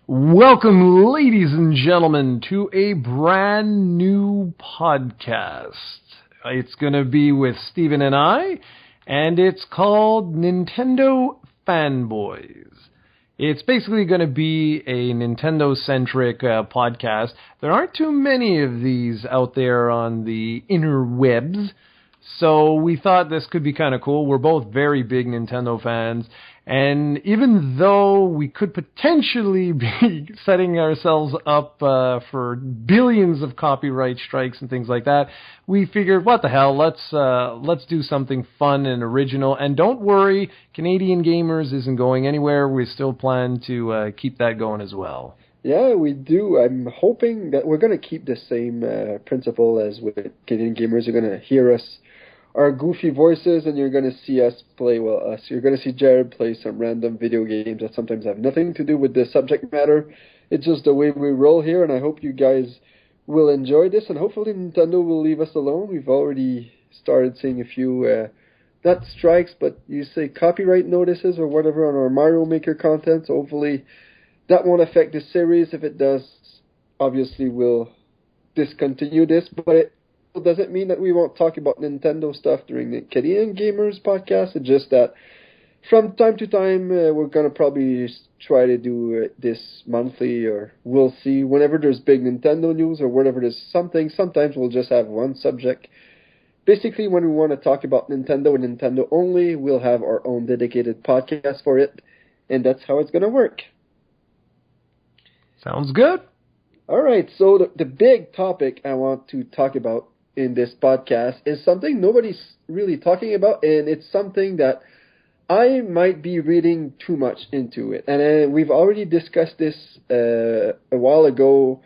Welcome, ladies and gentlemen, to a brand new podcast. It's going to be with Steven and I, and it's called Nintendo Fanboyz. It's basically going to be a Nintendo-centric podcast. There aren't too many of these out there on the interwebs, so we thought this could be kind of cool. We're both very big Nintendo fans, and even though we could potentially be setting ourselves up for billions of copyright strikes and things like that, we figured, what the hell, let's do something fun and original. And don't worry, Canadian Gamers isn't going anywhere. We still plan to keep that going as well. Yeah, we do. I'm hoping that we're going to keep the same principle as with Canadian Gamers. You're going to hear us, our goofy voices, and you're going to see us play, us. You're going to see Jarrod play some random video games that sometimes have nothing to do with the subject matter. It's just the way we roll here, and I hope you guys will enjoy this, and hopefully Nintendo will leave us alone. We've already started seeing a few, not strikes, but you say copyright notices or whatever on our Mario Maker content, so hopefully that won't affect the series. If it does, obviously we'll discontinue this, but it doesn't mean that we won't talk about Nintendo stuff during the Canadian Gamers podcast. It's just that from time to time we're going to probably try to do this monthly, or we'll see. Whenever there's big Nintendo news or whenever there's something, sometimes we'll just have one subject. Basically, when we want to talk about Nintendo and Nintendo only, we'll have our own dedicated podcast for it, and that's how it's going to work. Sounds good. All right, so the big topic I want to talk about in this podcast is something nobody's really talking about, and it's something that I might be reading too much into it. And we've already discussed this a while ago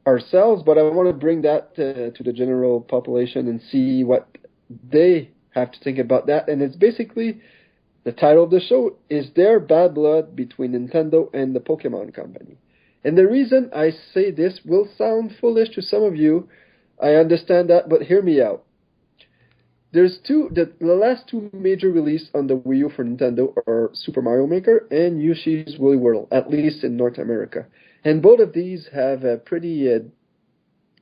ourselves, but I want to bring that to the general population and see what they have to think about that. And it's basically, the title of the show is There Bad Blood Between Nintendo and the Pokémon Company? And the reason I say this will sound foolish to some of you. I understand that, but hear me out. There's the last two major releases on the Wii U for Nintendo are Super Mario Maker and Yoshi's Woolly World, at least in North America. And both of these have a pretty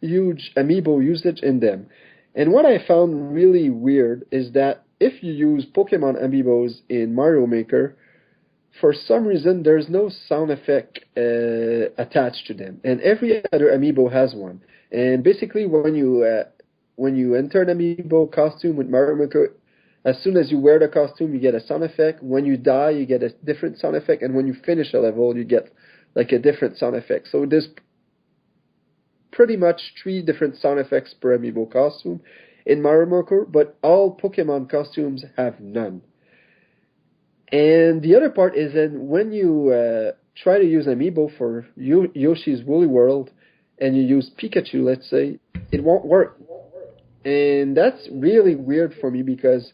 huge amiibo usage in them. And what I found really weird is that if you use Pokemon amiibos in Mario Maker, for some reason there's no sound effect attached to them. And every other amiibo has one. And basically, when you enter an amiibo costume with Mario Maker, as soon as you wear the costume, you get a sound effect. When you die, you get a different sound effect. And when you finish a level, you get like a different sound effect. So there's pretty much 3 different sound effects per amiibo costume in Mario Maker, but all Pokemon costumes have none. And the other part is that when you try to use amiibo for Yoshi's Woolly World, and you use Pikachu, let's say, it won't work. And that's really weird for me because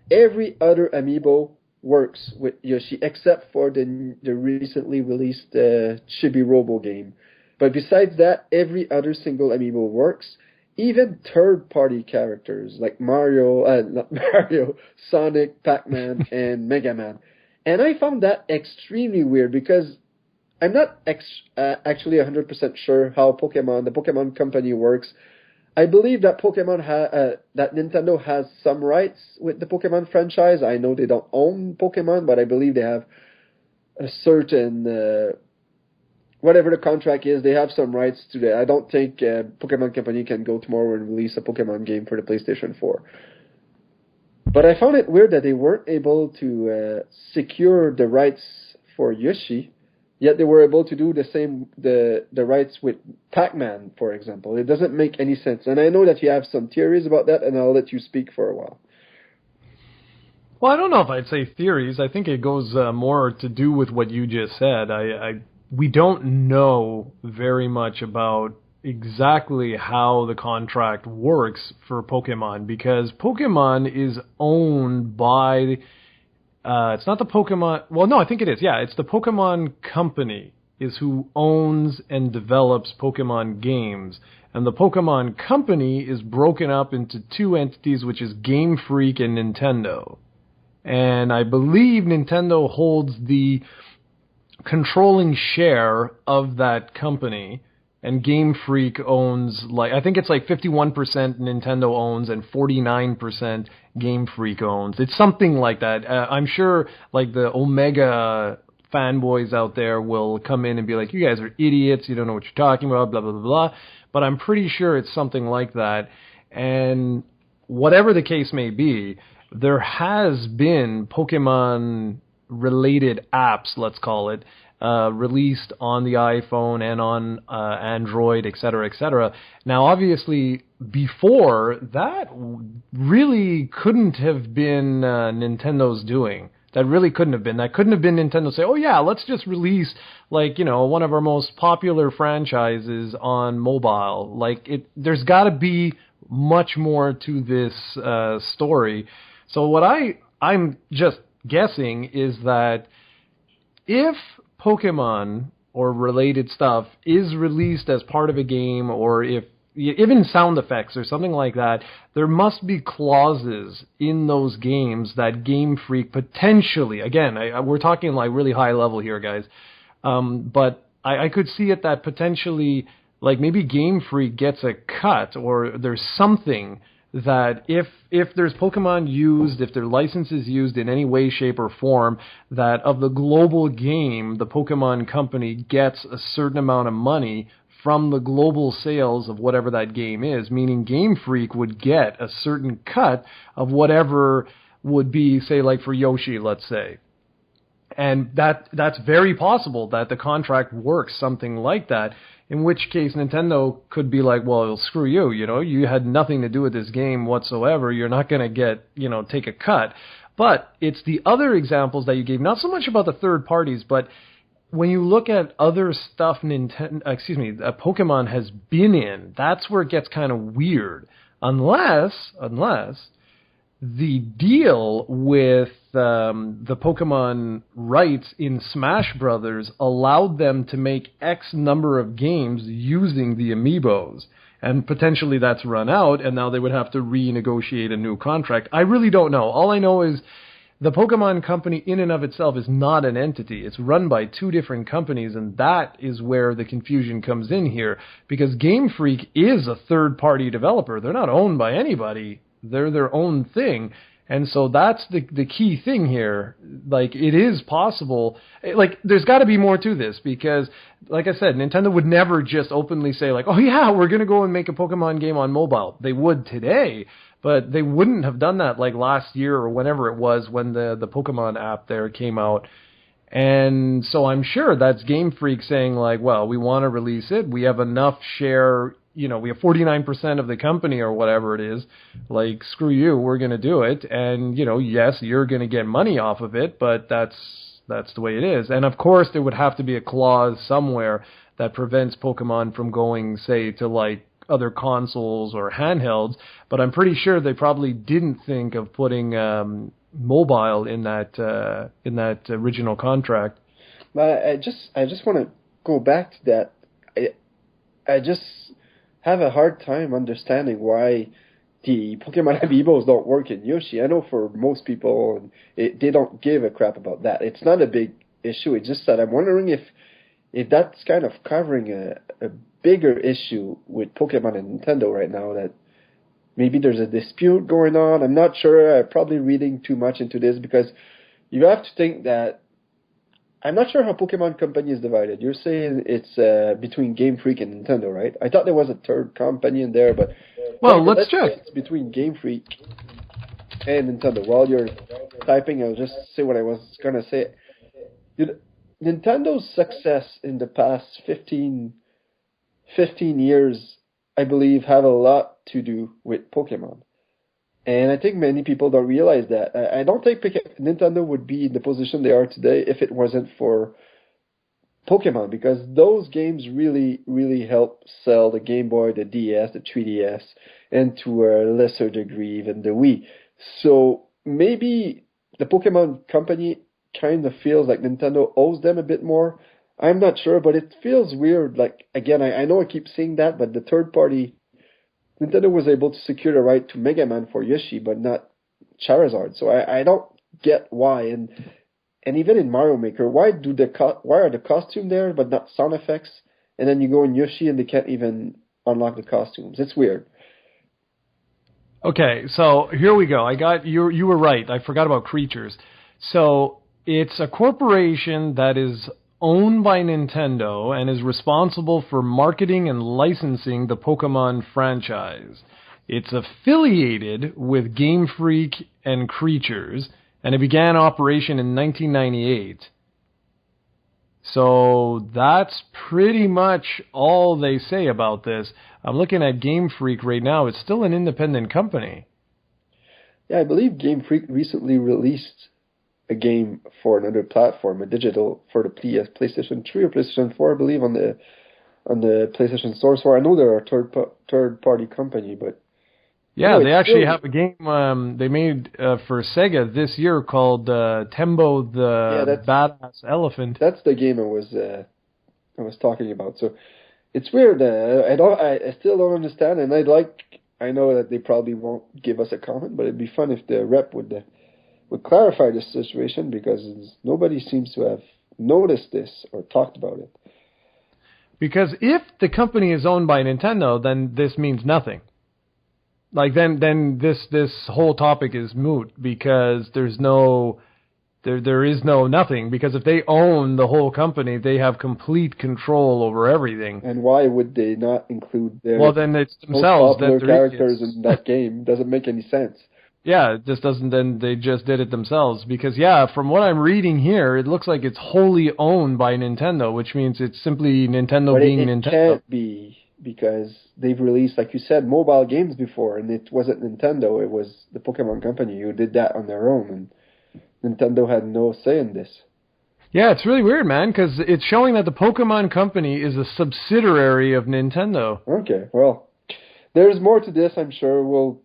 every other amiibo works with Yoshi except for the recently released Chibi Robo game. But besides that, every other single amiibo works. Even third-party characters like Sonic, Pac-Man, and Mega Man. And I found that extremely weird because I'm not actually 100% sure how the Pokemon Company works. I believe that that Nintendo has some rights with the Pokemon franchise. I know they don't own Pokemon, but I believe they have a certain whatever the contract is. They have some rights to that. I don't think Pokemon Company can go tomorrow and release a Pokemon game for the PlayStation 4. But I found it weird that they weren't able to secure the rights for Yoshi. Yet they were able to do the rights with Pac-Man, for example. It doesn't make any sense. And I know that you have some theories about that, and I'll let you speak for a while. Well, I don't know if I'd say theories. I think it goes more to do with what you just said. We don't know very much about exactly how the contract works for Pokemon, because Pokemon is owned by... it's not the Pokemon... Well, no, I think it is. Yeah, it's the Pokemon Company is who owns and develops Pokemon games. And the Pokemon Company is broken up into 2 entities, which is Game Freak and Nintendo. And I believe Nintendo holds the controlling share of that company, and Game Freak owns, like, I think it's like 51% Nintendo owns and 49% Game Freak owns. It's something like that. I'm sure like the Omega fanboys out there will come in and be like, you guys are idiots, you don't know what you're talking about, blah, blah, blah, blah. But I'm pretty sure it's something like that. And whatever the case may be, there has been Pokemon-related apps, let's call it, released on the iPhone and on Android, et cetera, et cetera. Now, obviously, before, that really couldn't have been Nintendo's doing. That really couldn't have been. That couldn't have been Nintendo say, oh yeah, let's just release, like, you know, one of our most popular franchises on mobile. Like, there's got to be much more to this story. So what I'm just guessing is that if Pokemon or related stuff is released as part of a game, or if even sound effects or something like that, there must be clauses in those games that Game Freak potentially, again, we're talking like really high level here, guys, but I could see it that potentially, like maybe Game Freak gets a cut, or there's something that if there's Pokemon used, if their license is used in any way, shape, or form, that of the global game, the Pokemon company gets a certain amount of money from the global sales of whatever that game is, meaning Game Freak would get a certain cut of whatever would be, say, like for Yoshi, let's say. And that's very possible that the contract works something like that, in which case Nintendo could be like, well, screw you, you know, you had nothing to do with this game whatsoever, you're not going to get, you know, take a cut. But it's the other examples that you gave, not so much about the third parties, but when you look at other stuff Pokemon has been in, that's where it gets kind of weird. Unless the deal with the Pokemon rights in Smash Brothers allowed them to make X number of games using the amiibos. And potentially that's run out, and now they would have to renegotiate a new contract. I really don't know. All I know is the Pokemon company in and of itself is not an entity. It's run by two different companies, and that is where the confusion comes in here. Because Game Freak is a third-party developer. They're not owned by anybody. They're their own thing. And so that's the key thing here. Like, it is possible. Like, there's got to be more to this because, like I said, Nintendo would never just openly say, like, oh, yeah, we're going to go and make a Pokemon game on mobile. They would today, but they wouldn't have done that, like, last year or whenever it was when the Pokemon app there came out. And so I'm sure that's Game Freak saying, like, well, we want to release it. We have enough share, you know, we have 49% of the company or whatever it is. Like, screw you, we're going to do it. And, you know, yes, you're going to get money off of it, but that's the way it is. And, of course, there would have to be a clause somewhere that prevents Pokemon from going, say, to, like, other consoles or handhelds. But I'm pretty sure they probably didn't think of putting mobile in that original contract. But I just want to go back to that. I just have a hard time understanding why the Pokemon amiibos don't work in Yoshi. I know for most people, they don't give a crap about that. It's not a big issue. It's just that I'm wondering if that's kind of covering a bigger issue with Pokemon and Nintendo right now, that maybe there's a dispute going on. I'm not sure. I'm probably reading too much into this because you have to think that I'm not sure how Pokemon Company is divided. You're saying it's between Game Freak and Nintendo, right? I thought there was a third company in there, but well, let's check. It's between Game Freak and Nintendo. While you're typing, I'll just say what I was gonna say. Nintendo's success in the past 15 years, I believe, have a lot to do with Pokemon. And I think many people don't realize that. I don't think Nintendo would be in the position they are today if it wasn't for Pokemon, because those games really, really help sell the Game Boy, the DS, the 3DS, and to a lesser degree even the Wii. So maybe the Pokemon company kind of feels like Nintendo owes them a bit more. I'm not sure, but it feels weird. Like, again, I know I keep saying that, but the third party, Nintendo was able to secure the right to Mega Man for Yoshi, but not Charizard. So I don't get why. and even in Mario Maker, why are the costumes there but not sound effects? And then you go in Yoshi and they can't even unlock the costumes. It's weird. Okay, so here we go. I got you were right. I forgot about creatures. So it's a corporation that is owned by Nintendo and is responsible for marketing and licensing the Pokémon franchise. It's affiliated with Game Freak and Creatures, and it began operation in 1998. So that's pretty much all they say about this. I'm looking at Game Freak right now. It's still an independent company. Yeah, I believe Game Freak recently released a game for another platform, a digital for the PlayStation 3 or PlayStation 4, I believe, on the PlayStation Store. So I know they're a third party company, but yeah, they actually have a game they made for Sega this year called Tembo the Badass Elephant. That's the game I was talking about. So it's weird. I still don't understand, and I know that they probably won't give us a comment, but it'd be fun if the rep would clarify this situation, because nobody seems to have noticed this or talked about it. Because if the company is owned by Nintendo, then this means nothing. Like then this whole topic is moot, because there is no nothing, because if they own the whole company, they have complete control over everything. And why would they not include their then it's most themselves popular characters in that game? Doesn't make any sense. Yeah, it just doesn't. Then they just did it themselves, because from what I'm reading here, it looks like it's wholly owned by Nintendo, which means it's simply Nintendo being Nintendo. It can't be, because they've released, like you said, mobile games before, and it wasn't Nintendo. It was the Pokémon Company who did that on their own, and Nintendo had no say in this. Yeah, it's really weird, man, because it's showing that the Pokémon Company is a subsidiary of Nintendo. Okay, well, there's more to this, I'm sure.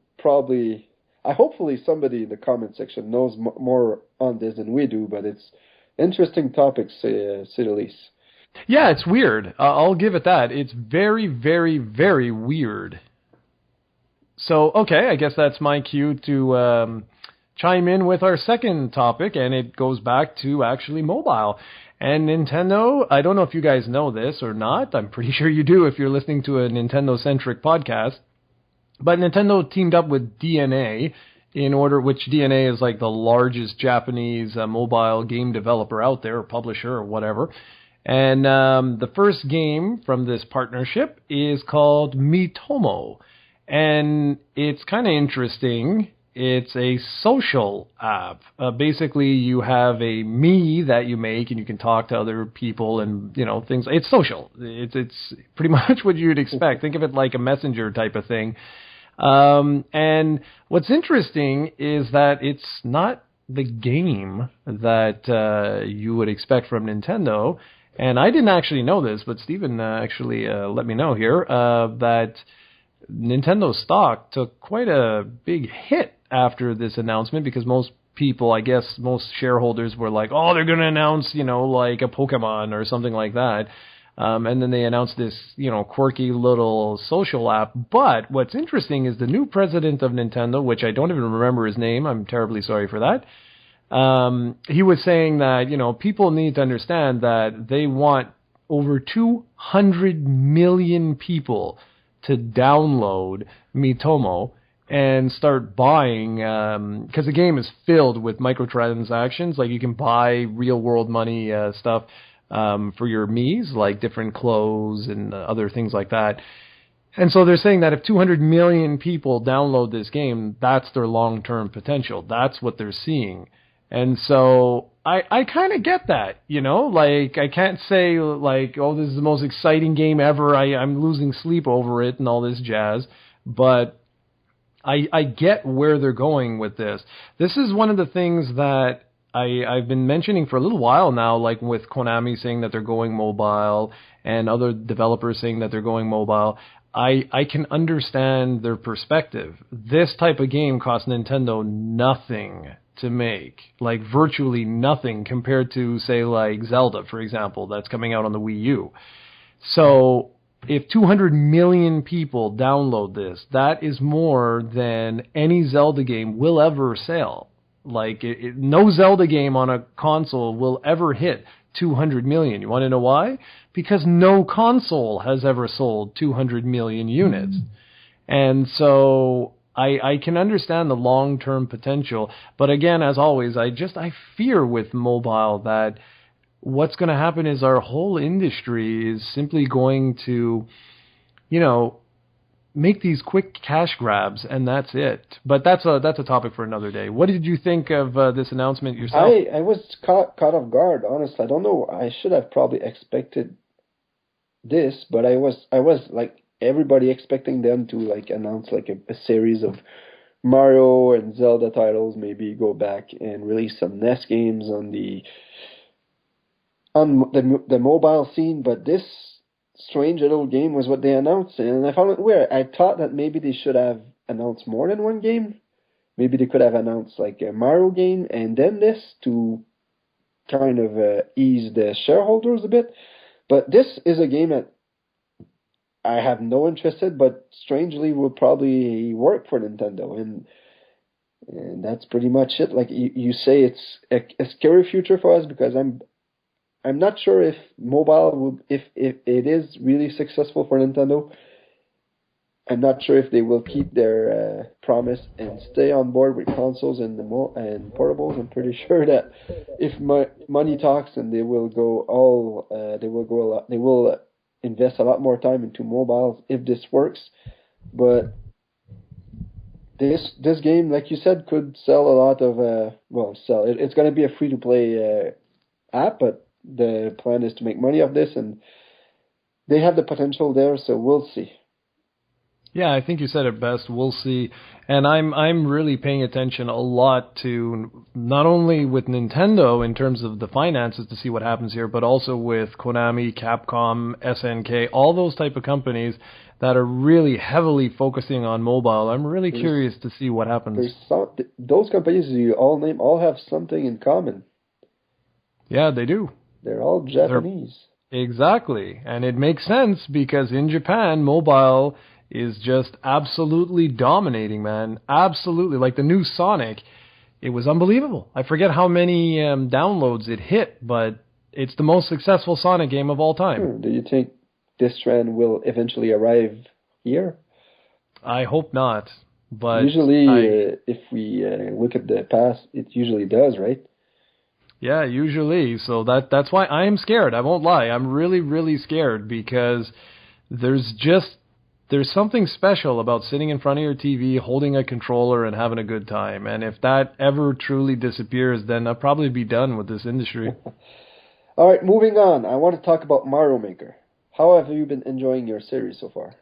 Hopefully somebody in the comment section knows more on this than we do, but it's interesting topics, say the least. Yeah, it's weird. I'll give it that. It's very, very, very weird. So, okay, I guess that's my cue to chime in with our second topic, and it goes back to actually mobile. And Nintendo, I don't know if you guys know this or not. I'm pretty sure you do if you're listening to a Nintendo-centric podcast. But Nintendo teamed up with DNA, which DNA is like the largest Japanese mobile game developer out there, or publisher, or whatever. And the first game from this partnership is called Miitomo. And it's kind of interesting. It's a social app. Basically, you have a me that you make, and you can talk to other people and, things. It's social. It's pretty much what you'd expect. Think of it like a messenger type of thing. And what's interesting is that it's not the game that you would expect from Nintendo. And I didn't actually know this, but Steven actually let me know here that Nintendo stock took quite a big hit after this announcement, because most people, I guess most shareholders were like, oh, they're going to announce, like a Pokemon or something like that. And then they announced this, quirky little social app. But what's interesting is the new president of Nintendo, which I don't even remember his name. I'm terribly sorry for that. He was saying that, people need to understand that they want over 200 million people to download Miitomo and start buying, because the game is filled with microtransactions. Like, you can buy real-world money stuff for your Miis, like different clothes and other things like that. And so they're saying that if 200 million people download this game, that's their long-term potential. That's what they're seeing. And so I kind of get that, like, I can't say like, oh, this is the most exciting game ever. I'm losing sleep over it and all this jazz, but I get where they're going with this. This is one of the things that I've been mentioning for a little while now, like with Konami saying that they're going mobile and other developers saying that they're going mobile. I can understand their perspective. This type of game cost Nintendo nothing to make, like virtually nothing, compared to, say, like Zelda, for example, that's coming out on the Wii U. So if 200 million people download this, that is more than any Zelda game will ever sell. Like, no Zelda game on a console will ever hit 200 million. You want to know why? Because no console has ever sold 200 million units. And so I can understand the long-term potential. But again, as always, I fear with mobile that what's going to happen is our whole industry is simply going to, make these quick cash grabs, and that's it. But that's a topic for another day. What did you think of this announcement yourself? I was caught off guard, honestly. I don't know. I should have probably expected this, but I was like everybody expecting them to like announce like a series of Mario and Zelda titles, maybe go back and release some NES games on the mobile scene, but this strange little game was what they announced, and I found it weird. I thought that maybe they should have announced more than one game. Maybe they could have announced like a Mario game and then this to kind of ease the shareholders a bit. But this is a game that I have no interest in, but strangely will probably work for Nintendo, and that's pretty much it. Like you say, it's a scary future for us because I'm not sure if mobile will, if it is really successful for Nintendo. I'm not sure if they will keep their promise and stay on board with consoles and and portables. I'm pretty sure that if money talks, and they will invest a lot more time into mobiles if this works. But this game, like you said, could sell a lot of sell. It's going to be a free to play app, but the plan is to make money off this, and they have the potential there. So we'll see. Yeah, I think you said it best. We'll see. And I'm really paying attention a lot to not only with Nintendo in terms of the finances to see what happens here, but also with Konami, Capcom, SNK, all those type of companies that are really heavily focusing on mobile. I'm really curious to see what happens. Those companies you all name all have something in common. Yeah, they do. They're all Japanese. Exactly. And it makes sense because in Japan, mobile is just absolutely dominating, man. Absolutely. Like the new Sonic, it was unbelievable. I forget how many downloads it hit, but it's the most successful Sonic game of all time. Do you think this trend will eventually arrive here? I hope not. But usually, if we look at the past, it usually does, right? Yeah, usually. So that's why I am scared. I won't lie. I'm really, really scared because there's something special about sitting in front of your TV, holding a controller, and having a good time. And if that ever truly disappears, then I'll probably be done with this industry. All right, moving on. I want to talk about Mario Maker. How have you been enjoying your series so far?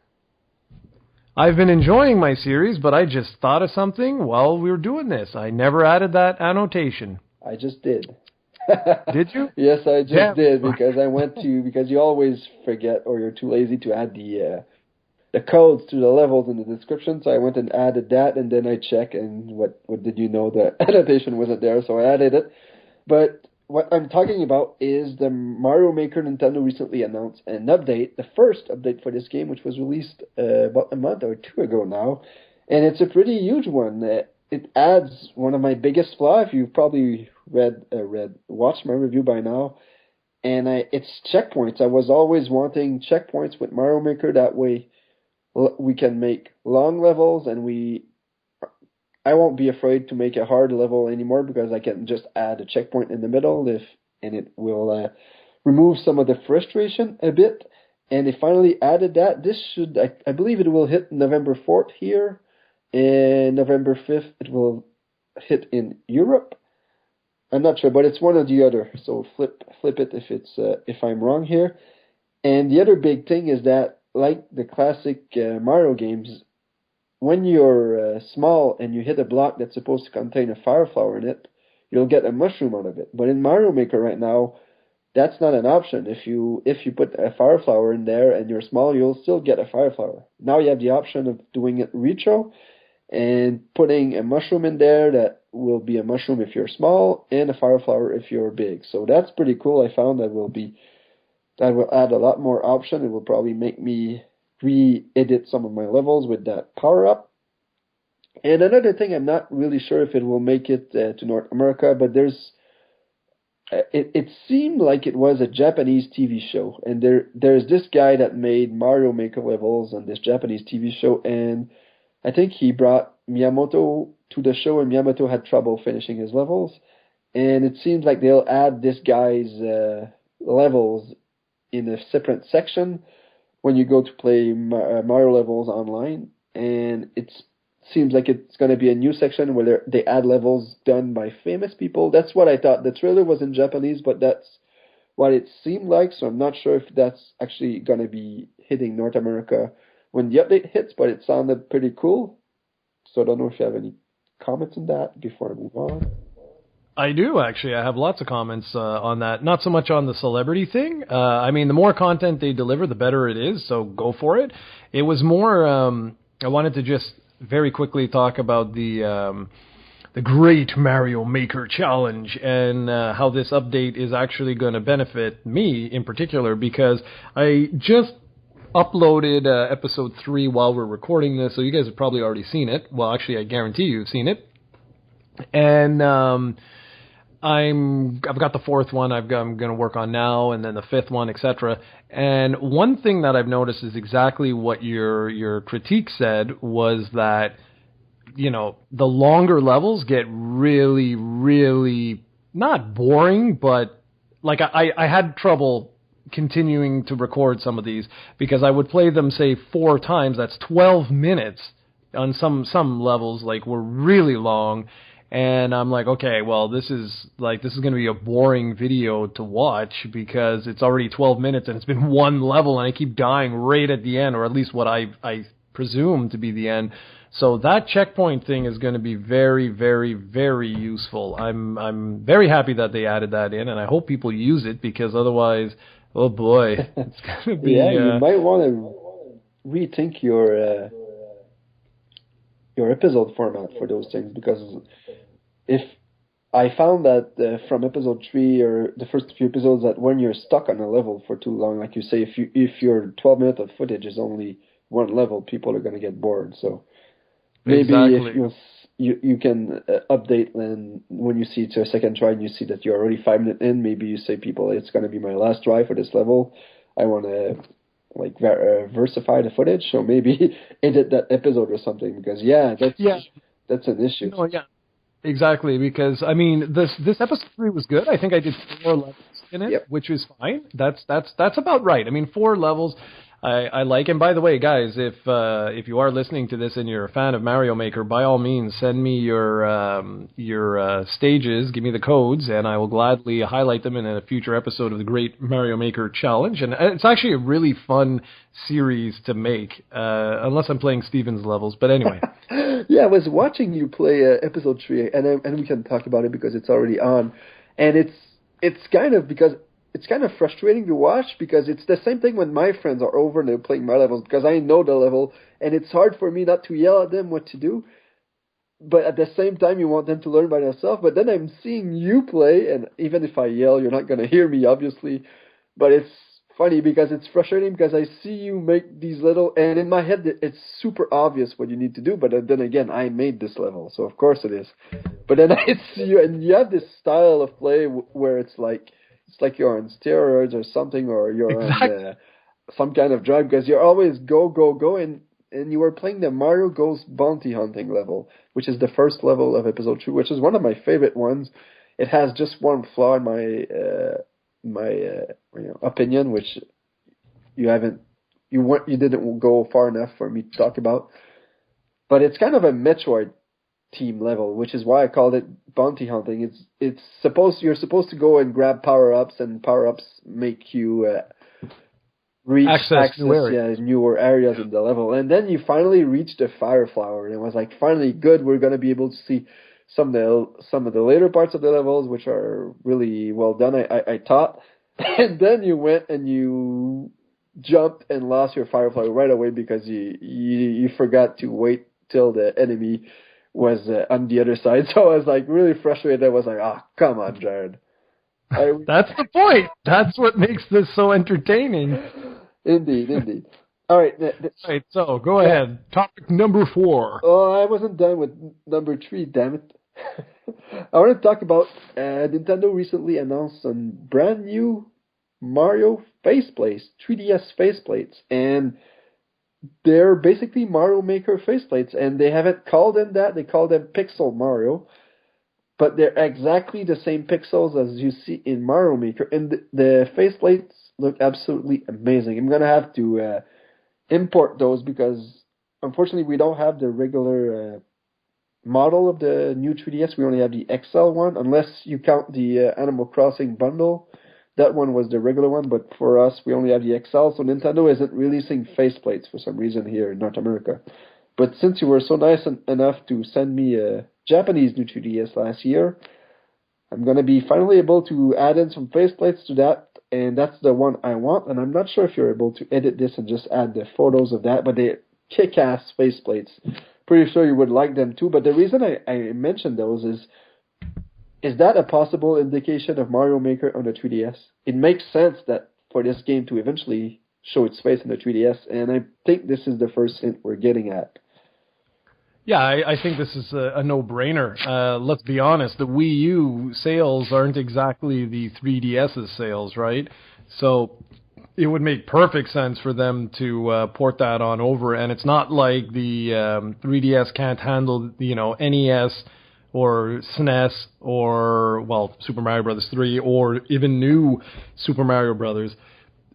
I've been enjoying my series, but I just thought of something while we were doing this. I never added that annotation. I just did. Did you? Yes, I just did because because you always forget or you're too lazy to add the codes to the levels in the description. So I went and added that, and then I check, and what did you know? The annotation wasn't there, so I added it. But what I'm talking about is the Mario Maker. Nintendo recently announced an update, the first update for this game, which was released about a month or two ago now, and it's a pretty huge one. It adds one of my biggest flaws. You've probably watched my review by now, and it's checkpoints. I was always wanting checkpoints with Mario Maker. That way, we can make long levels, and I won't be afraid to make a hard level anymore because I can just add a checkpoint in the middle, and it will remove some of the frustration a bit. And they finally added that. This I believe it will hit November 4th here. And November 5th, it will hit in Europe. I'm not sure, but it's one or the other. So flip it if I'm wrong here. And the other big thing is that, like the classic Mario games, when you're small and you hit a block that's supposed to contain a fire flower in it, you'll get a mushroom out of it. But in Mario Maker right now, that's not an option. If you put a fire flower in there and you're small, you'll still get a fire flower. Now you have the option of doing it retro and putting a mushroom in there that will be a mushroom if you're small and a fire flower if you're big. So that's pretty cool. I found that will add a lot more option. It will probably make me re-edit some of my levels with that power up. And another thing, I'm not really sure if it will make it to North America, but it seemed like it was a Japanese TV show, and there's this guy that made Mario Maker levels on this Japanese TV show, and I think he brought Miyamoto to the show, and Miyamoto had trouble finishing his levels, and it seems like they'll add this guy's levels in a separate section when you go to play Mario levels online, and it seems like it's going to be a new section where they add levels done by famous people. That's what I thought. The trailer was in Japanese, but that's what it seemed like, so I'm not sure if that's actually going to be hitting North America when the update hits, but it sounded pretty cool. So I don't know if you have any comments on that before I move on. I do, actually. I have lots of comments on that. Not so much on the celebrity thing. I mean, the more content they deliver, the better it is, so go for it. It was more, I wanted to just very quickly talk about the Great Mario Maker Challenge and how this update is actually going to benefit me in particular, because I just uploaded episode 3 while we're recording this, so you guys have probably already seen it. Well, actually, I guarantee you've seen it. And I've got the 4th one I'm going to work on now, and then the 5th one, etc. And one thing that I've noticed is exactly what your critique said, was that, you know, the longer levels get really, really not boring, but like I had trouble continuing to record some of these because I would play them, say, 4 times. That's 12 minutes on some levels, like, were really long. And I'm like, okay, well, this is going to be a boring video to watch because it's already 12 minutes and it's been one level and I keep dying right at the end, or at least what I presume to be the end. So that checkpoint thing is going to be very, very, very useful. I'm very happy that they added that in, and I hope people use it, because otherwise, oh boy, it's going to be... Yeah, you might want to rethink your episode format for those things, because if I found that from episode 3 or the first few episodes, that when you're stuck on a level for too long, like you say, if your 12 minutes of footage is only one level, people are going to get bored. So maybe if you can update, and when you see it to a second try and you see that you're already 5 minutes in, maybe you say, people, it's going to be my last try for this level. I want to versify the footage, so maybe edit that episode or something, because that's an issue. No, yeah, exactly, because I mean, this episode 3 was good. I think I did 4 levels in it, which was fine. That's about right. I mean, 4 levels I like. And by the way, guys, if you are listening to this and you're a fan of Mario Maker, by all means, send me your stages, give me the codes, and I will gladly highlight them in a future episode of the Great Mario Maker Challenge. And it's actually a really fun series to make, unless I'm playing Steven's levels. But anyway. Yeah, I was watching you play episode 3, and we can talk about it because it's already on. And it's kind of frustrating to watch, because it's the same thing when my friends are over and they're playing my levels, because I know the level, and it's hard for me not to yell at them what to do. But at the same time, you want them to learn by themselves. But then I'm seeing you play, and even if I yell, you're not going to hear me, obviously. But it's funny because it's frustrating, because I see you make these little, and in my head, it's super obvious what you need to do. But then again, I made this level, so of course it is. But then I see you, and you have this style of play where it's like you're on steroids or something, or you're on some kind of drug, because you're always go, and you were playing the Mario Goes Bounty Hunting level, which is the first level of episode 2, which is one of my favorite ones. It has just one flaw in my opinion, which you didn't go far enough for me to talk about. But it's kind of a Metroid team level, which is why I called it bounty hunting. You're supposed to go and grab power-ups, and power-ups make you reach access newer areas in the level. And then you finally reach the fire flower, and it was like, finally, good, we're going to be able to see some of the later parts of the levels, which are really well done, I thought. And then you went and you jumped and lost your fire flower right away, because you forgot to wait till the enemy was on the other side. So I was like really frustrated. I was like, come on, Jarrod. That's the point. That's what makes this so entertaining. Indeed. All right. Right, so go ahead. Topic number 4. Oh, I wasn't done with number 3, damn it. I want to talk about Nintendo recently announced some brand new Mario faceplates, 3DS faceplates, and they're basically Mario Maker faceplates, and they haven't called them that. They call them Pixel Mario, but they're exactly the same pixels as you see in Mario Maker, and the faceplates look absolutely amazing. I'm gonna have to import those because unfortunately we don't have the regular model of the new 3DS. We only have the XL one, unless you count the Animal Crossing bundle. That one was the regular one, but for us, we only have the XL, so Nintendo isn't releasing faceplates for some reason here in North America. But since you were so nice enough to send me a Japanese new 3DS last year, I'm going to be finally able to add in some faceplates to that, and that's the one I want. And I'm not sure if you're able to edit this and just add the photos of that, but they're kick-ass faceplates. Pretty sure you would like them too. But the reason I mentioned those is that a possible indication of Mario Maker on the 3DS? It makes sense that for this game to eventually show its face on the 3DS, and I think this is the first hint we're getting at. Yeah, I think this is a no-brainer. Let's be honest, the Wii U sales aren't exactly the 3DS's sales, right? So it would make perfect sense for them to port that on over, and it's not like the 3DS can't handle, NES or SNES or, Super Mario Bros. 3 or even new Super Mario Bros.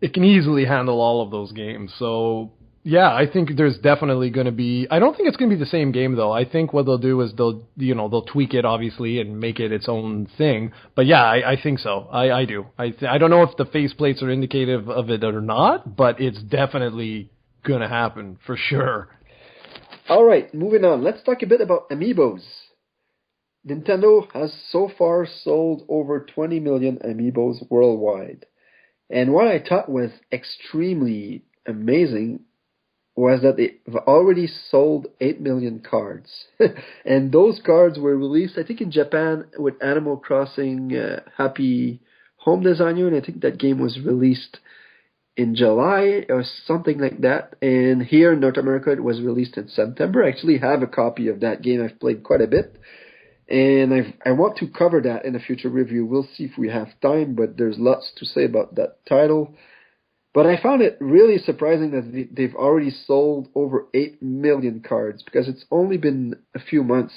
It can easily handle all of those games. So, yeah, I think there's definitely going to be... I don't think it's going to be the same game, though. I think what they'll do is they'll tweak it, obviously, and make it its own thing. But, yeah, I think so. I do. I don't know if the faceplates are indicative of it or not, but it's definitely going to happen, for sure. All right, moving on. Let's talk a bit about Amiibos. Nintendo has so far sold over 20 million Amiibos worldwide. And what I thought was extremely amazing was that they've already sold 8 million cards. And those cards were released, I think, in Japan with Animal Crossing Happy Home Designer, and I think that game was released in July or something like that. And here in North America, it was released in September. I actually have a copy of that game. I've played quite a bit. And I want to cover that in a future review. We'll see if we have time, but there's lots to say about that title. But I found it really surprising that they've already sold over 8 million cards, because it's only been a few months.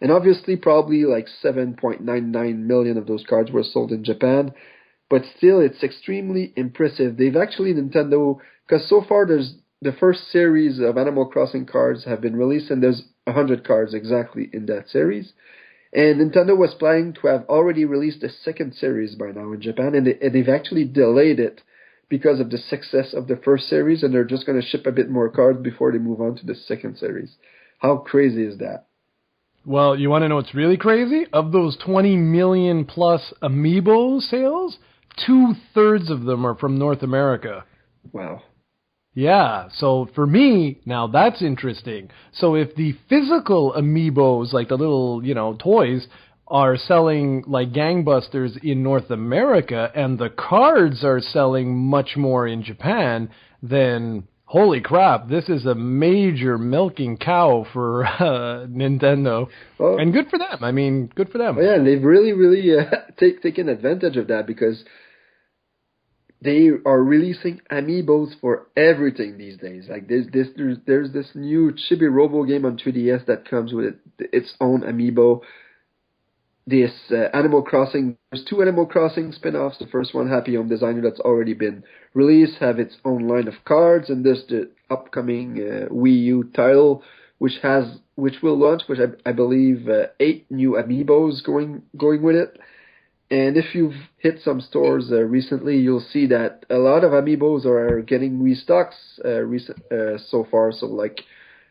And obviously probably like 7.99 million of those cards were sold in Japan. But still, it's extremely impressive. They've actually, Nintendo, because so far there's the first series of Animal Crossing cards have been released, and there's 100 cards exactly in that series. And Nintendo was planning to have already released the second series by now in Japan, and they've actually delayed it because of the success of the first series, and they're just going to ship a bit more cards before they move on to the second series. How crazy is that? Well, you want to know what's really crazy? Of those 20 million plus Amiibo sales, 2/3 of them are from North America. Wow. Yeah, so for me, now that's interesting. So if the physical Amiibos, like the little, toys, are selling like gangbusters in North America, and the cards are selling much more in Japan, then holy crap, this is a major milking cow for Nintendo. Well, and good for them. I mean, good for them. Well, yeah, they've really taken advantage of that, because they are releasing Amiibos for everything these days. Like there's this new Chibi Robo game on 3DS that comes with its own Amiibo. This Animal Crossing, there's 2 Animal Crossing spin-offs. The first one, Happy Home Designer, that's already been released, have its own line of cards, and there's the upcoming Wii U title, which will launch, which I believe 8 new Amiibos going with it. And if you've hit some stores recently, you'll see that a lot of Amiibos are getting restocks so far. So like,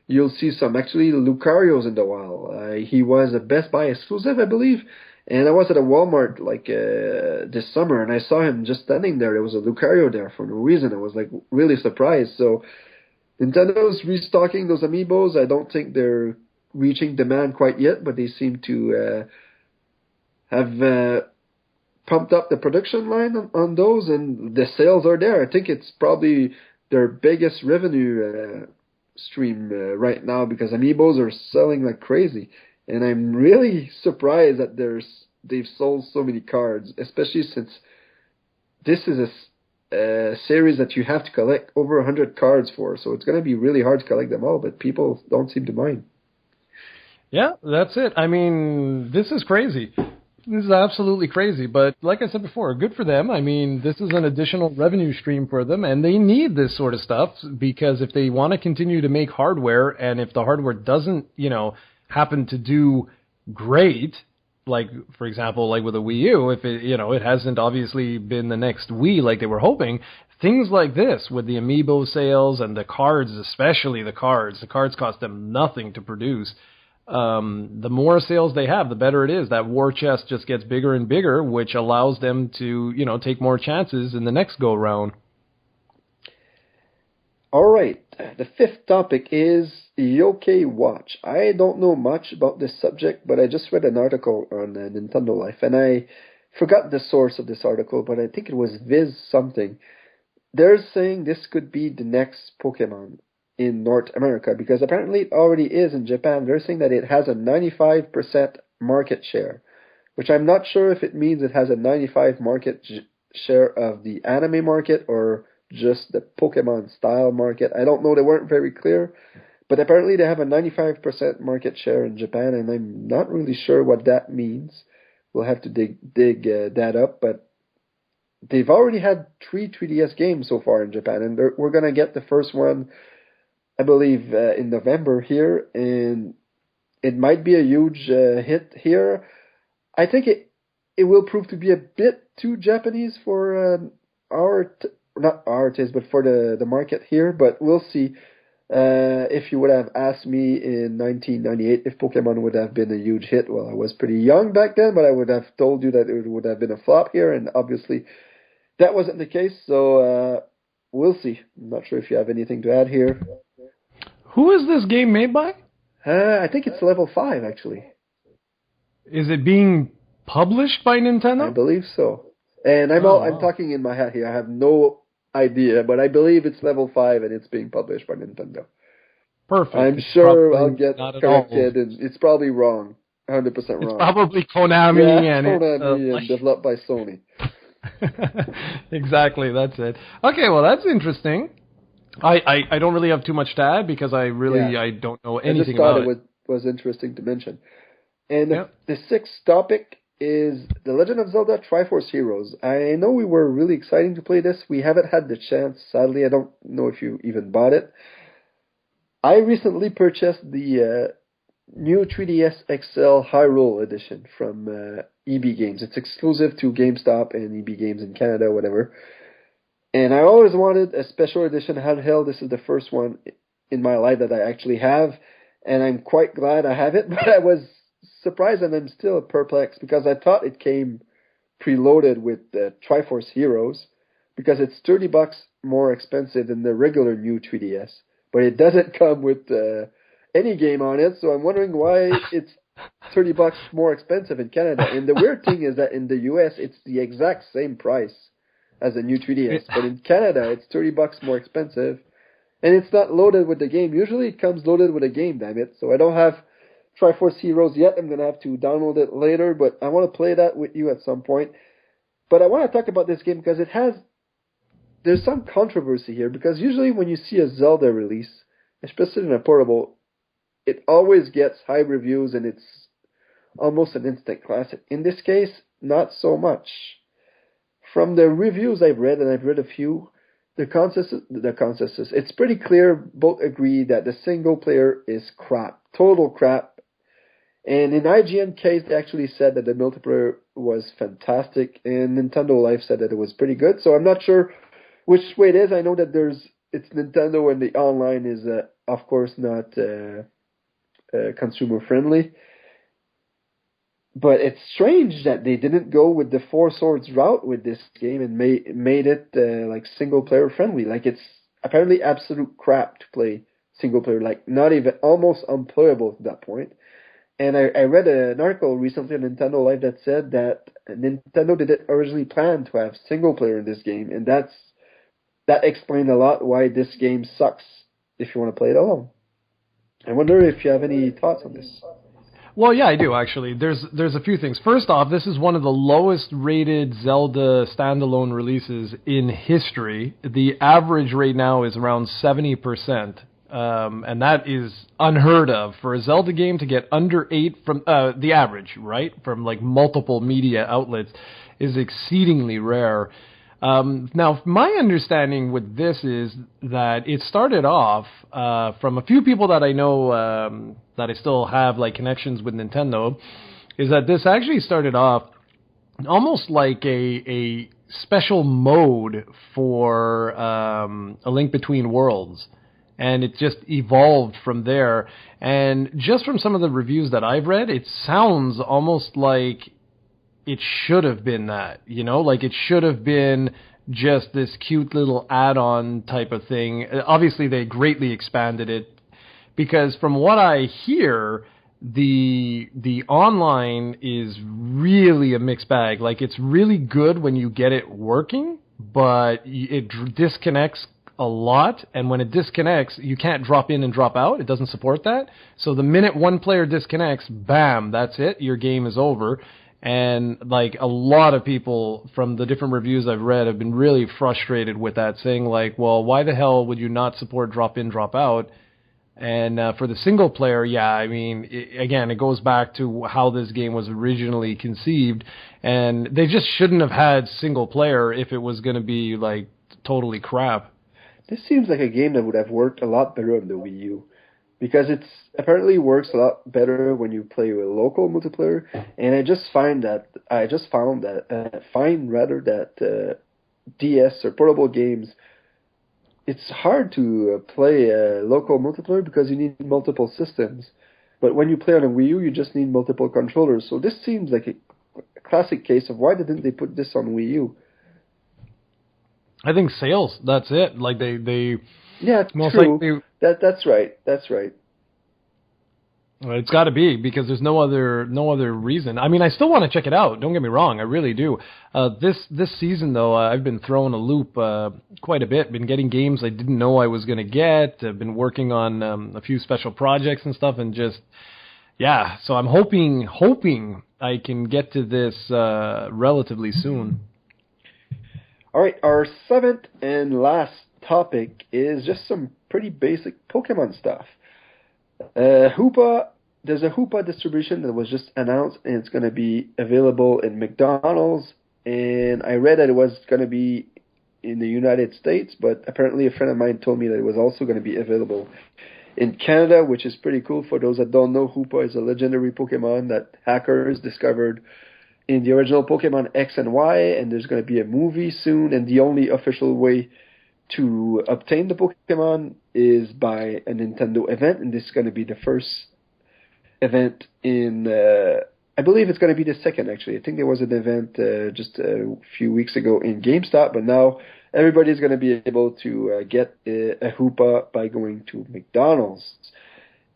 you'll see some actually Lucario's in the wild. He was a Best Buy exclusive, I believe. And I was at a Walmart this summer, and I saw him just standing there. There was a Lucario there for no reason. I was like really surprised. So Nintendo's restocking those Amiibos. I don't think they're reaching demand quite yet, but they seem to have pumped up the production line on those, and the sales are there. I think it's probably their biggest revenue stream right now because amiibos are selling like crazy, and I'm really surprised that they've sold so many cards, especially since this is a series that you have to collect over 100 cards for, so it's going to be really hard to collect them all, but people don't seem to mind. Yeah, that's it. I mean, this is crazy. This is absolutely crazy, but like I said before, good for them. I mean, this is an additional revenue stream for them, and they need this sort of stuff because if they want to continue to make hardware, and if the hardware doesn't, happen to do great, like, for example, like with a Wii U, if it, it hasn't obviously been the next Wii like they were hoping, things like this with the amiibo sales and the cards, especially the cards cost them nothing to produce. The more sales they have, the better it is. That war chest just gets bigger and bigger, which allows them to, take more chances in the next go round. All right, the fifth topic is Yokai Watch. I don't know much about this subject, but I just read an article on Nintendo Life, and I forgot the source of this article, but I think it was Viz something. They're saying this could be the next Pokémon in North America, because apparently it already is in Japan. They're saying that it has a 95% market share, which I'm not sure if it means it has a 95 market share of the anime market or just the Pokemon style market. I don't know. They weren't very clear, but apparently they have a 95% market share in Japan, and I'm not really sure what that means. We'll have to dig that up, but they've already had 3 3DS games so far in Japan, and we're going to get the first one, I believe, in November here, and it might be a huge hit here. I think it will prove to be a bit too Japanese for not our taste, but for the market here, but we'll see. If you would have asked me in 1998 if Pokemon would have been a huge hit, well, I was pretty young back then, but I would have told you that it would have been a flop here, and obviously that wasn't the case, so we'll see. I'm not sure if you have anything to add here. Who is this game made by? I think it's Level 5, actually. Is it being published by Nintendo? I believe so. And I'm talking in my head here. I have no idea, but I believe it's Level 5 and it's being published by Nintendo. Perfect. I'm sure I'll get corrected, and it's probably wrong. 100% wrong. It's probably Konami and developed by Sony. Exactly, that's it. Okay, well, that's interesting. I don't really have too much to add because I don't know anything about it. I just thought it was interesting to mention. And the sixth topic is The Legend of Zelda Triforce Heroes. I know we were really excited to play this. We haven't had the chance, sadly. I don't know if you even bought it. I recently purchased the new 3DS XL Hyrule Edition from EB Games. It's exclusive to GameStop and EB Games in Canada, whatever. And I always wanted a special edition handheld. This is the first one in my life that I actually have, and I'm quite glad I have it. But I was surprised, and I'm still perplexed because I thought it came preloaded with the Triforce Heroes because it's $30 more expensive than the regular new 3DS. But it doesn't come with any game on it, so I'm wondering why it's $30 more expensive in Canada. And the weird thing is that in the US, it's the exact same price as a new 3DS, but in Canada, it's $30 more expensive, and it's not loaded with the game. Usually it comes loaded with a game, damn it, so I don't have Triforce Heroes yet. I'm going to have to download it later, but I want to play that with you at some point. But I want to talk about this game because there's some controversy here, because usually when you see a Zelda release, especially in a portable, it always gets high reviews, and it's almost an instant classic. In this case, not so much. From the reviews I've read, and I've read a few, the consensus, it's pretty clear, both agree that the single player is crap, total crap. And in IGN case, they actually said that the multiplayer was fantastic, and Nintendo Life said that it was pretty good. So I'm not sure which way it is. I know that it's Nintendo, and the online is, of course, not consumer friendly. But it's strange that they didn't go with the Four Swords route with this game and made it like single player friendly. Like, it's apparently absolute crap to play single player, like not even, almost unplayable at that point. And I read an article recently on Nintendo Live that said that Nintendo didn't originally plan to have single player in this game, and that's that explains a lot why this game sucks if you want to play it alone. I wonder if you have any thoughts on this. Well, yeah, I do actually. There's a few things. First off, this is one of the lowest rated Zelda standalone releases in history. The average right now is around 70%, and that is unheard of for a Zelda game to get under 8 from the average, right? From like multiple media outlets is exceedingly rare. Now, my understanding with this is that it started off from a few people that I know that I still have like connections with Nintendo, is that this actually started off almost like a special mode for A Link Between Worlds. And it just evolved from there. And just from some of the reviews that I've read, it sounds almost like it should have been that, you know, like it should have been just this cute little add-on type of thing. Obviously, they greatly expanded it because from what I hear, the online is really a mixed bag. Like it's really good when you get it working, but it disconnects a lot, and when it disconnects, you can't drop in and drop out. It doesn't support that. So the minute one player disconnects, bam, that's it. Your game is over. And like a lot of people from the different reviews I've read have been really frustrated with that, saying like, well, why the hell would you not support drop in, drop out? And for the single player, yeah, I mean, again, it goes back to how this game was originally conceived, and they just shouldn't have had single player if it was going to be like totally crap. This seems like a game that would have worked a lot better on the Wii U, because it's apparently works a lot better when you play with local multiplayer. And I just found that DS or portable games, it's hard to play local multiplayer because you need multiple systems. But when you play on a Wii U, you just need multiple controllers. So this seems like a classic case of why didn't they put this on Wii U? I think sales. That's it. Like they. Yeah, it's true. That's right. It's got to be because there's no other reason. I mean, I still want to check it out. Don't get me wrong, I really do. This season though, I've been throwing a loop quite a bit. Been getting games I didn't know I was going to get. I've been working on a few special projects and stuff, and just yeah. So I'm hoping I can get to this relatively soon. All right, our seventh and last topic is just some pretty basic Pokemon stuff. There's a Hoopa distribution that was just announced, and it's going to be available in McDonald's. And I read that it was going to be in the United States, but apparently a friend of mine told me that it was also going to be available in Canada, which is pretty cool. For those that don't know, Hoopa is a legendary Pokemon that hackers discovered in the original Pokemon X and Y, and there's going to be a movie soon, and the only official way to obtain the Pokemon is by a Nintendo event, and this is going to be the first event in, I believe it's going to be the second, actually. I think there was an event just a few weeks ago in GameStop, but now everybody's going to be able to get a Hoopa by going to McDonald's.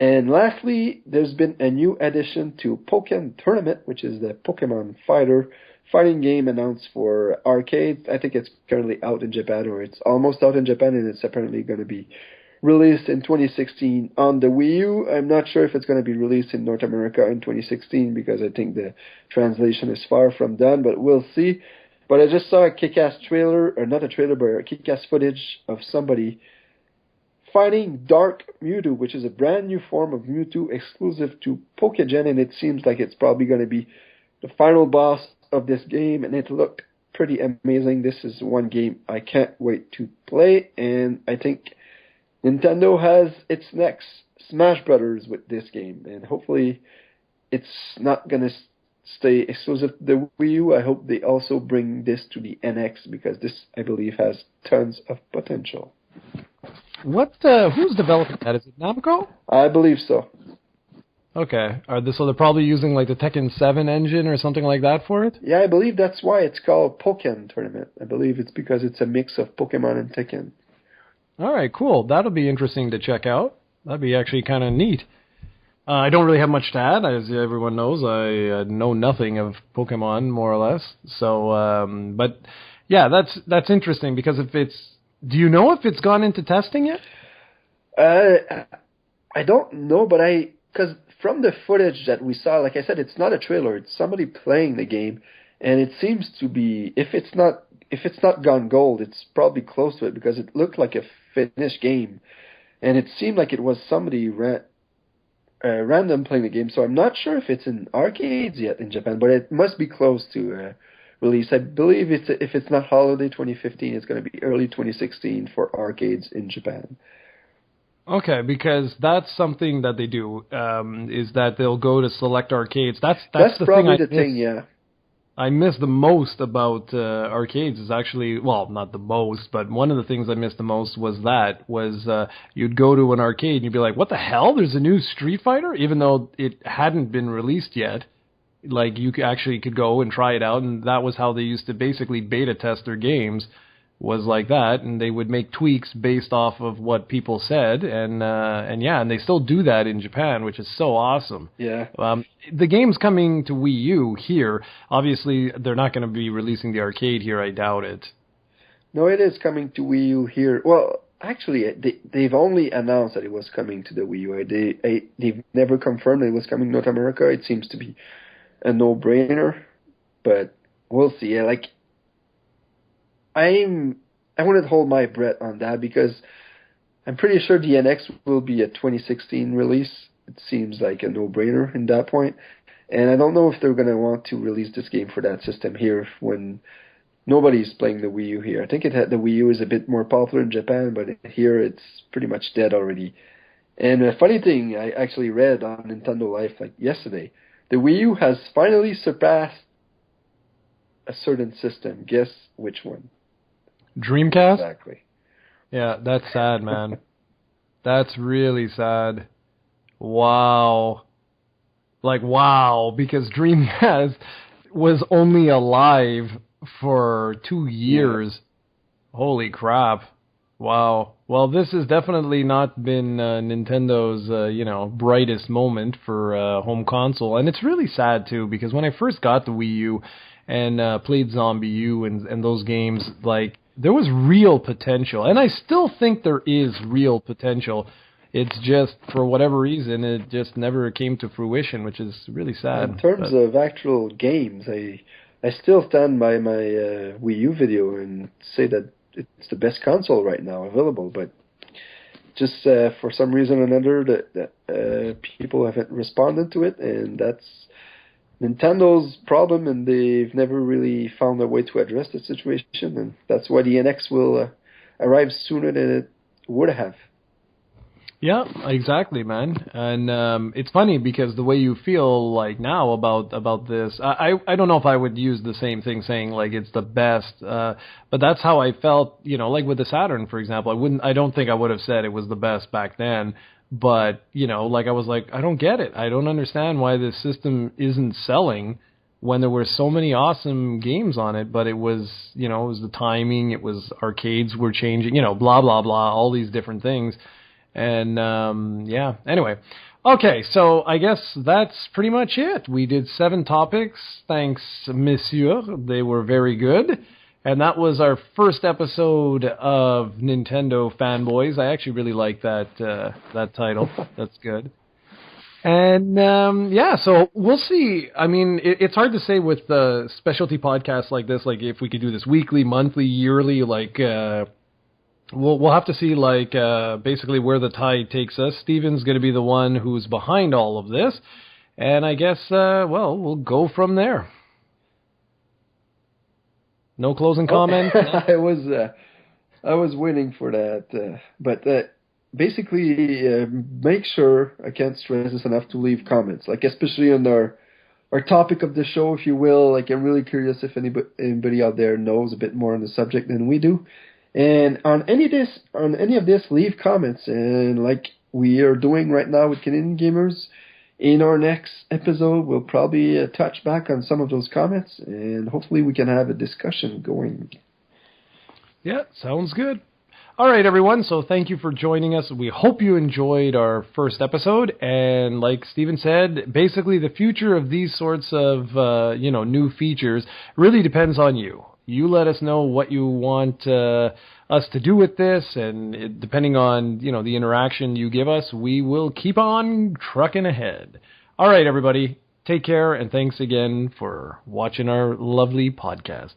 And lastly, there's been a new addition to Pokémon Tournament, which is the Pokemon fighting game announced for arcade. I think it's currently out in Japan, or it's almost out in Japan, and it's apparently going to be released in 2016 on the Wii U. I'm not sure if it's going to be released in North America in 2016 because I think the translation is far from done, but we'll see. But I just saw a kick-ass trailer, or not a trailer, but a kick-ass footage of somebody fighting Dark Mewtwo, which is a brand new form of Mewtwo exclusive to Pokegen, and it seems like it's probably going to be the final boss of this game, and it looked pretty amazing. This is one game I can't wait to play, and I think Nintendo has its next Smash Brothers with this game, and hopefully it's not going to stay exclusive to the Wii U. I hope they also bring this to the NX, because this, I believe, has tons of potential. Who's developing that? Is it Namco? I believe so. Okay. So they're probably using like the Tekken 7 engine or something like that for it? Yeah, I believe that's why it's called Pokken Tournament. I believe it's because it's a mix of Pokemon and Tekken. All right, cool. That'll be interesting to check out. That'd be actually kind of neat. I don't really have much to add. As everyone knows, I know nothing of Pokemon, more or less. So, but yeah, that's interesting, because if it's Do you know if it's gone into testing yet? I don't know, but because from the footage that we saw, like I said, it's not a trailer; it's somebody playing the game, and it seems to be if it's not gone gold, it's probably close to it because it looked like a finished game, and it seemed like it was somebody random playing the game. So I'm not sure if it's in arcades yet in Japan, but it must be close to release. I believe if it's not holiday 2015, it's going to be early 2016 for arcades in Japan. Okay, because that's something that they do, is that they'll go to select arcades. That's the probably thing the thing, yeah. I miss the most about arcades is actually, well, not the most, but one of the things I missed the most was you'd go to an arcade and you'd be like, what the hell? There's a new Street Fighter? Even though it hadn't been released yet. Like, you actually could go and try it out, and that was how they used to basically beta test their games, was like that, and they would make tweaks based off of what people said, and they still do that in Japan, which is so awesome. Yeah. The game's coming to Wii U here. Obviously, they're not going to be releasing the arcade here, I doubt it. No, it is coming to Wii U here. Well, actually, they've only announced that it was coming to the Wii U. They've never confirmed that it was coming to North America. It seems to be a no-brainer, but we'll see. Like, I wouldn't hold my breath on that because I'm pretty sure the NX will be a 2016 release. It seems like a no-brainer in that point. And I don't know if they're going to want to release this game for that system here when nobody's playing the Wii U here. I think the Wii U is a bit more popular in Japan, but here it's pretty much dead already. And a funny thing I actually read on Nintendo Life like yesterday, the Wii U has finally surpassed a certain system. Guess which one? Dreamcast? Exactly. Yeah, that's sad, man. That's really sad. Wow. Like, wow, because Dreamcast was only alive for 2 years. Yeah. Holy crap. Wow. Well, this has definitely not been Nintendo's, brightest moment for home console. And it's really sad, too, because when I first got the Wii U and played Zombie U and those games, like, there was real potential. And I still think there is real potential. It's just, for whatever reason, it just never came to fruition, which is really sad. In terms of actual games, I still stand by my Wii U video and say that it's the best console right now available, but just for some reason or another, that people haven't responded to it, and that's Nintendo's problem, and they've never really found a way to address the situation, and that's why the NX will arrive sooner than it would have. Yeah, exactly, man. And it's funny because the way you feel like now about this, I don't know if I would use the same thing saying like it's the best, but that's how I felt, like with the Saturn, for example. I don't think I would have said it was the best back then, but, like I was like, I don't get it. I don't understand why this system isn't selling when there were so many awesome games on it, but it was, it was the timing, it was arcades were changing, blah, blah, blah, all these different things. And, anyway. Okay, so I guess that's pretty much it. We did 7 topics. Thanks, monsieur. They were very good. And that was our first episode of Nintendo Fanboyz. I actually really like that title. That's good. And, so we'll see. I mean, it's hard to say with specialty podcasts like this, like if we could do this weekly, monthly, yearly, like, We'll have to see, like, basically where the tide takes us. Steven's going to be the one who's behind all of this. And I guess, we'll go from there. No closing comment? I was waiting for that. But basically, make sure, I can't stress this enough, to leave comments. Like, especially on our topic of the show, if you will. Like, I'm really curious if anybody out there knows a bit more on the subject than we do. And on any of this, leave comments. And like we are doing right now with Canadian Gamers, in our next episode, we'll probably touch back on some of those comments, and hopefully we can have a discussion going. Yeah, sounds good. All right, everyone. So thank you for joining us. We hope you enjoyed our first episode. And like Steven said, basically the future of these sorts of, new features really depends on you. You let us know what you want us to do with this, and depending on, the interaction you give us, we will keep on trucking ahead. All right, everybody, take care, and thanks again for watching our lovely podcast.